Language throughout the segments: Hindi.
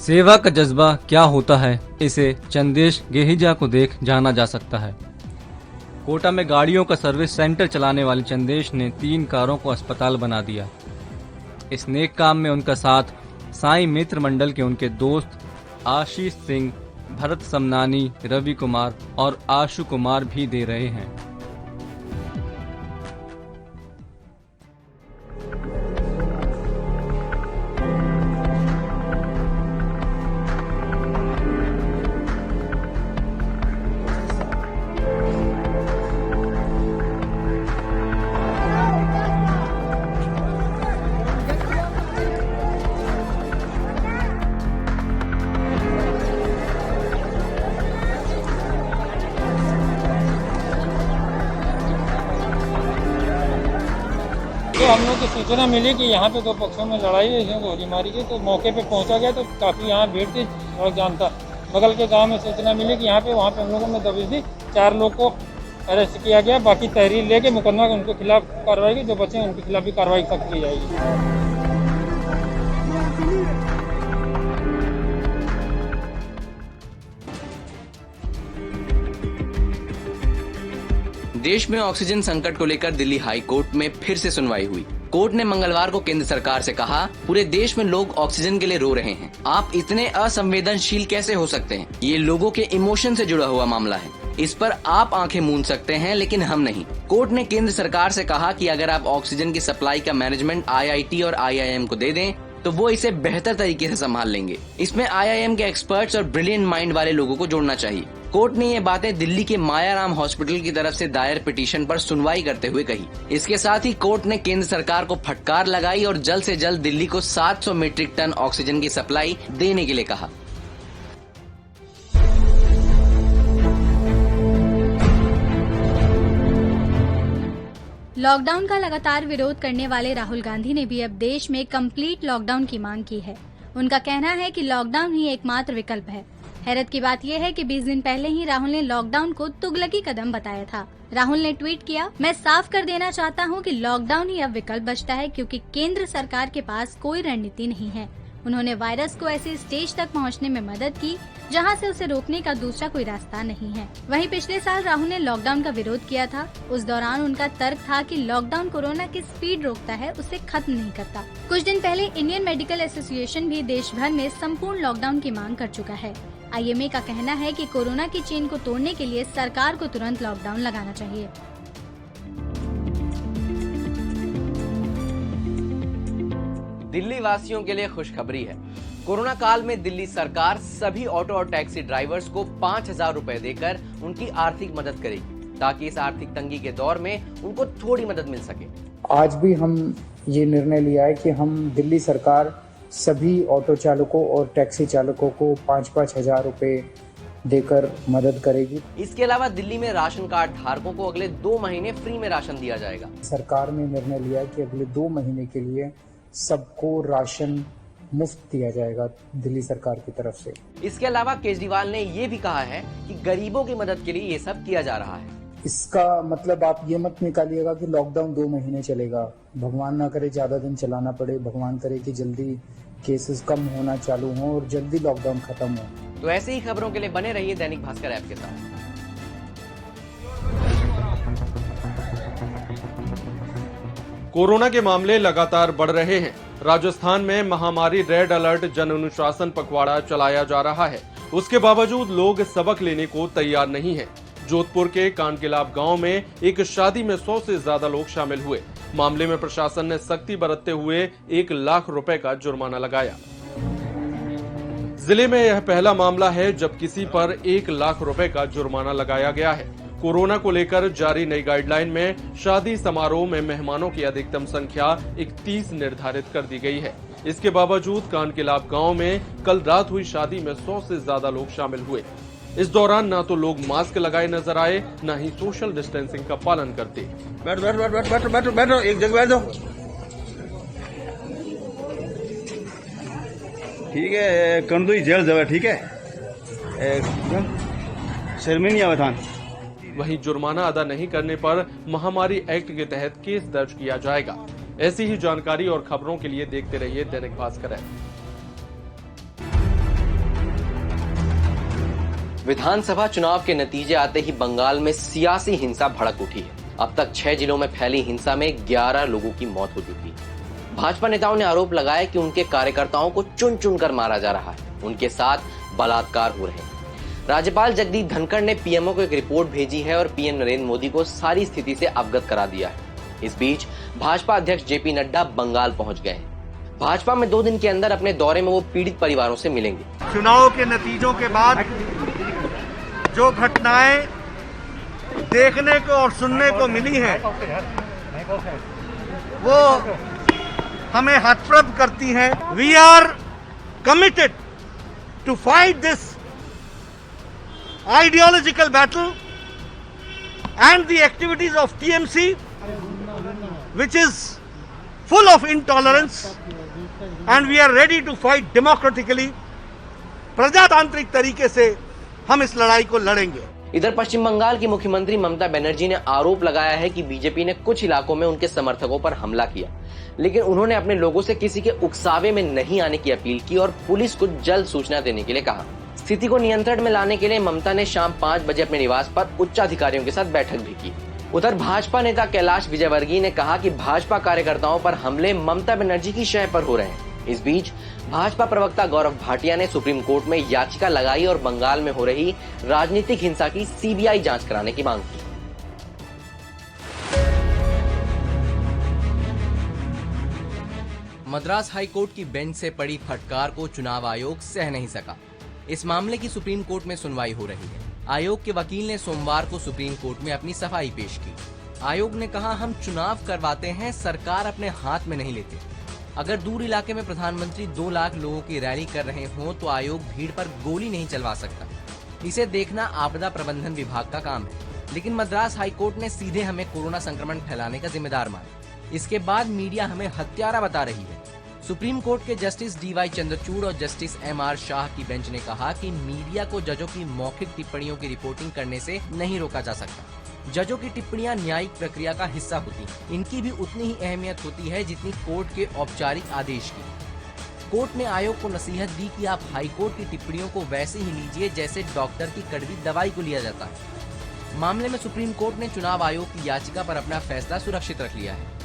सेवा का जज्बा क्या होता है, इसे चंदेश गेहिजा को देख जाना जा सकता है। कोटा में गाड़ियों का सर्विस सेंटर चलाने वाले चंदेश ने 3 कारों को अस्पताल बना दिया। इस नेक काम में उनका साथ साईं मित्र मंडल के उनके दोस्त आशीष सिंह, भरत समनानी, रवि कुमार और आशु कुमार भी दे रहे हैं। तो हम लोग को सूचना मिली कि यहाँ पे 2 पक्षों में लड़ाई है, इसमें गोली मारी गई, तो मौके पे पहुँचा गया तो काफ़ी यहाँ भीड़ थी। सड़क जाम था। बगल के गांव में सूचना मिली कि यहाँ पे वहाँ पे हम लोगों ने दबिश दी। 4 लोग को अरेस्ट किया गया। बाकी तहरीर लेके मुकदमा उनके खिलाफ कार्रवाई की, जो बचे उनके खिलाफ भी कार्रवाई सख्त की जाएगी। देश में ऑक्सीजन संकट को लेकर दिल्ली हाई कोर्ट में फिर से सुनवाई हुई। कोर्ट ने मंगलवार को केंद्र सरकार से कहा, पूरे देश में लोग ऑक्सीजन के लिए रो रहे हैं, आप इतने असंवेदनशील कैसे हो सकते हैं? ये लोगों के इमोशन से जुड़ा हुआ मामला है, इस पर आप आंखें मूंद सकते हैं लेकिन हम नहीं। कोर्ट ने केंद्र सरकार से कहा कि अगर आप ऑक्सीजन की सप्लाई का मैनेजमेंट IIT और IIM को दे दें तो वो इसे बेहतर तरीके से संभाल लेंगे। इसमें IIM के एक्सपर्ट्स और ब्रिलियंट माइंड वाले लोगों को जोड़ना चाहिए। कोर्ट ने ये बातें दिल्ली के मायाराम हॉस्पिटल की तरफ से दायर पिटीशन पर सुनवाई करते हुए कही। इसके साथ ही कोर्ट ने केंद्र सरकार को फटकार लगाई और जल्द से जल्द दिल्ली को 700 मीट्रिक टन ऑक्सीजन की सप्लाई देने के लिए कहा। लॉकडाउन का लगातार विरोध करने वाले राहुल गांधी ने भी अब देश में कंप्लीट लॉकडाउन की मांग की है। उनका कहना है कि लॉकडाउन ही एकमात्र विकल्प है। हैरत की बात यह है कि 20 दिन पहले ही राहुल ने लॉकडाउन को तुगलकी कदम बताया था। राहुल ने ट्वीट किया, मैं साफ कर देना चाहता हूं कि लॉकडाउन ही अब विकल्प बचता है क्योंकि केंद्र सरकार के पास कोई रणनीति नहीं है। उन्होंने वायरस को ऐसे स्टेज तक पहुंचने में मदद की जहां से उसे रोकने का दूसरा कोई रास्ता नहीं है। वहीं पिछले साल राहुल ने लॉकडाउन का विरोध किया था। उस दौरान उनका तर्क था कि लॉकडाउन कोरोना की स्पीड रोकता है, उसे खत्म नहीं करता। कुछ दिन पहले इंडियन मेडिकल एसोसिएशन भी देश भर में संपूर्ण लॉकडाउन की मांग कर चुका है। IMA का कहना है कि कोरोना की चेन को तोड़ने के लिए सरकार को तुरंत लॉकडाउन लगाना चाहिए। दिल्ली वासियों के लिए खुशखबरी है। कोरोना काल में दिल्ली सरकार सभी ऑटो और टैक्सी ड्राइवर्स को 5,000 रुपए देकर उनकी आर्थिक मदद करेगी, ताकि इस आर्थिक तंगी के दौर में उनको थोड़ी मदद मिल सके। आज भी हम ये निर्णय लिया है कि हम दिल्ली सरकार सभी ऑटो चालकों और टैक्सी चालकों को 5-5 हजार रुपए देकर मदद करेगी। इसके अलावा दिल्ली में राशन कार्ड धारकों को अगले 2 महीने फ्री में राशन दिया जाएगा। सरकार ने निर्णय लिया है कि अगले 2 महीने के लिए सबको राशन मुफ्त दिया जाएगा दिल्ली सरकार की तरफ से। इसके अलावा केजरीवाल ने ये भी कहा है कि गरीबों की मदद के लिए ये सब किया जा रहा है। इसका मतलब आप ये मत निकालिएगा कि लॉकडाउन 2 महीने चलेगा। भगवान ना करे ज्यादा दिन चलाना पड़े, भगवान करे कि जल्दी केसेस कम होना चालू हो और जल्दी लॉकडाउन खत्म हो। तो ऐसे ही खबरों के लिए बने रहिए दैनिक भास्कर ऐप के साथ। कोरोना के मामले लगातार बढ़ रहे हैं। राजस्थान में महामारी रेड अलर्ट जन अनुशासन पखवाड़ा चलाया जा रहा है। उसके बावजूद लोग सबक लेने को तैयार नहीं हैं। जोधपुर के कानकिलाब गांव में एक शादी में 100 से ज्यादा लोग शामिल हुए। मामले में प्रशासन ने सख्ती बरतते हुए 1 लाख रुपए का जुर्माना लगाया। जिले में यह पहला मामला है जब किसी पर 1 लाख रुपए का जुर्माना लगाया गया है। कोरोना को लेकर जारी नई गाइडलाइन में शादी समारोह में मेहमानों की अधिकतम संख्या 31 निर्धारित कर दी गई है। इसके बावजूद कानकिलाब गांव में कल रात हुई शादी में 100 से ज्यादा लोग शामिल हुए। इस दौरान न तो लोग मास्क लगाए नजर आए, न ही सोशल डिस्टेंसिंग का पालन करते। बैठो एक जगह बैठ जाओ। ठीक है, कंदुई जेल जावे, ठीक है, शर्मिनी अवधान। वहीं जुर्माना अदा नहीं करने पर महामारी एक्ट के तहत केस दर्ज किया जाएगा। ऐसी ही जानकारी और खबरों के लिए देखते रहिए दैनिक भास्कर ऐप। विधानसभा चुनाव के नतीजे आते ही बंगाल में सियासी हिंसा भड़क उठी है। अब तक 6 जिलों में फैली हिंसा में 11 लोगों की मौत हो चुकी है। भाजपा नेताओं ने आरोप लगाया कि उनके कार्यकर्ताओं को चुन चुन कर मारा जा रहा है, उनके साथ बलात्कार हो रहे हैं। राज्यपाल जगदीप धनखड़ ने पीएमओ को एक रिपोर्ट भेजी है और पीएम नरेंद्र मोदी को सारी स्थिति से अवगत करा दिया है। इस बीच भाजपा अध्यक्ष जेपी नड्डा बंगाल पहुंच गए हैं। भाजपा में 2 दिन के अंदर अपने दौरे में वो पीड़ित परिवारों से मिलेंगे। चुनाव के नतीजों के बाद जो घटनाएं देखने को और सुनने को मिली हैं, वो हमें हतप्रभ करती हैं। We are committed to fight this ideological battle and the activities of TMC, which is full of intolerance, and we are ready to fight democratically. प्रजातांत्रिक तरीके से हम इस लड़ाई को लड़ेंगे। इधर पश्चिम बंगाल की मुख्यमंत्री ममता बनर्जी ने आरोप लगाया है कि बीजेपी ने कुछ इलाकों में उनके समर्थकों पर हमला किया, लेकिन उन्होंने अपने लोगों से किसी के उकसावे में नहीं आने की अपील की और पुलिस को जल्द सूचना देने के लिए कहा। स्थिति को नियंत्रण में लाने के लिए ममता ने शाम 5 बजे अपने निवास पर उच्च अधिकारियों के साथ बैठक भी की। उधर भाजपा नेता कैलाश विजयवर्गीय ने कहा कि भाजपा कार्यकर्ताओं पर हमले ममता बनर्जी की शय पर हो रहे हैं। इस बीच भाजपा प्रवक्ता गौरव भाटिया ने सुप्रीम कोर्ट में याचिका लगाई और बंगाल में हो रही राजनीतिक हिंसा की सीबीआई जांच कराने की मांग की। मद्रास हाईकोर्ट की बेंच से पड़ी फटकार को चुनाव आयोग सह नहीं सका। इस मामले की सुप्रीम कोर्ट में सुनवाई हो रही है। आयोग के वकील ने सोमवार को सुप्रीम कोर्ट में अपनी सफाई पेश की। आयोग ने कहा, हम चुनाव करवाते हैं, सरकार अपने हाथ में नहीं लेते। अगर दूर इलाके में प्रधानमंत्री 2 लाख लोगों की रैली कर रहे हों तो आयोग भीड़ पर गोली नहीं चलवा सकता। इसे देखना आपदा प्रबंधन विभाग का काम है। लेकिन मद्रास हाईकोर्ट ने सीधे हमें कोरोना संक्रमण फैलाने का जिम्मेदार माना। इसके बाद मीडिया हमें हत्यारा बता रही है। सुप्रीम कोर्ट के जस्टिस डीवाई चंद्रचूड़ और जस्टिस एमआर शाह की बेंच ने कहा कि मीडिया को जजों की मौखिक टिप्पणियों की रिपोर्टिंग करने से नहीं रोका जा सकता। जजों की टिप्पणियां न्यायिक प्रक्रिया का हिस्सा होती हैं। इनकी भी उतनी ही अहमियत होती है जितनी कोर्ट के औपचारिक आदेश की। कोर्ट ने आयोग को नसीहत दी कि आप हाईकोर्ट की टिप्पणियों को वैसे ही लीजिए जैसे डॉक्टर की कड़वी दवाई को लिया जाता है। मामले में सुप्रीम कोर्ट ने चुनाव आयोग की याचिका पर अपना फैसला सुरक्षित रख लिया है।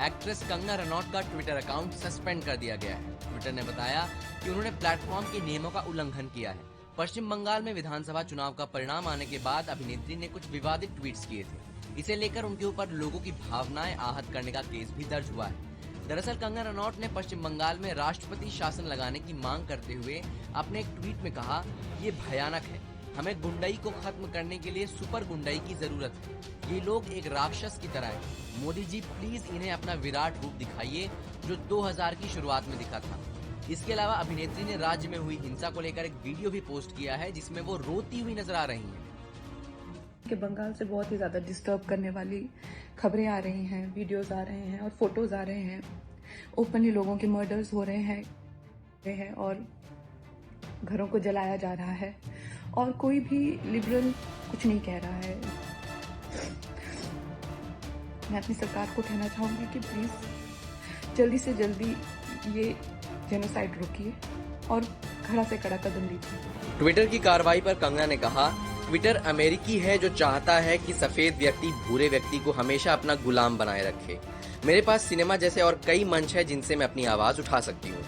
एक्ट्रेस कंगना रनौत का ट्विटर अकाउंट सस्पेंड कर दिया गया है। ट्विटर ने बताया कि उन्होंने प्लेटफॉर्म के नियमों का उल्लंघन किया है। पश्चिम बंगाल में विधानसभा चुनाव का परिणाम आने के बाद अभिनेत्री ने कुछ विवादित ट्वीट्स किए थे। इसे लेकर उनके ऊपर लोगों की भावनाएं आहत करने का केस भी दर्ज हुआ है। दरअसल कंगना रनौत ने पश्चिम बंगाल में राष्ट्रपति शासन लगाने की मांग करते हुए अपने एक ट्वीट में कहा, ये भयानक है, हमें गुंडाई को खत्म करने के लिए सुपर गुंडाई की जरूरत है। ये लोग एक राक्षस की तरह हैं। मोदी जी प्लीज इन्हें अपना विराट रूप दिखाइए जो 2000 की शुरुआत में दिखा था। इसके अलावा अभिनेत्री ने राज्य में हुई हिंसा को लेकर एक वीडियो भी पोस्ट किया है जिसमें वो रोती हुई नजर आ रही हैं। कि बंगाल से बहुत ही ज्यादा डिस्टर्ब करने वाली खबरें आ रही हैं, वीडियोस आ रहे हैं और फोटोज आ रहे हैं। ओपनली लोगों के मर्डर्स हो रहे हैं और घरों को जलाया जा रहा है और कोई भी लिबरल कुछ नहीं कह रहा है। मैं अपनी सरकार को कहना चाहूंगी कि प्लीज जल्दी से जल्दी ये जेनोसाइड रोकिए और कड़ा से कड़ा कदम लीजिए। ट्विटर की कार्रवाई पर कंगना ने कहा, ट्विटर अमेरिकी है जो चाहता है कि सफेद व्यक्ति भूरे व्यक्ति को हमेशा अपना गुलाम बनाए रखे। मेरे पास सिनेमा जैसे और कई मंच है जिनसे मैं अपनी आवाज उठा सकती हूँ।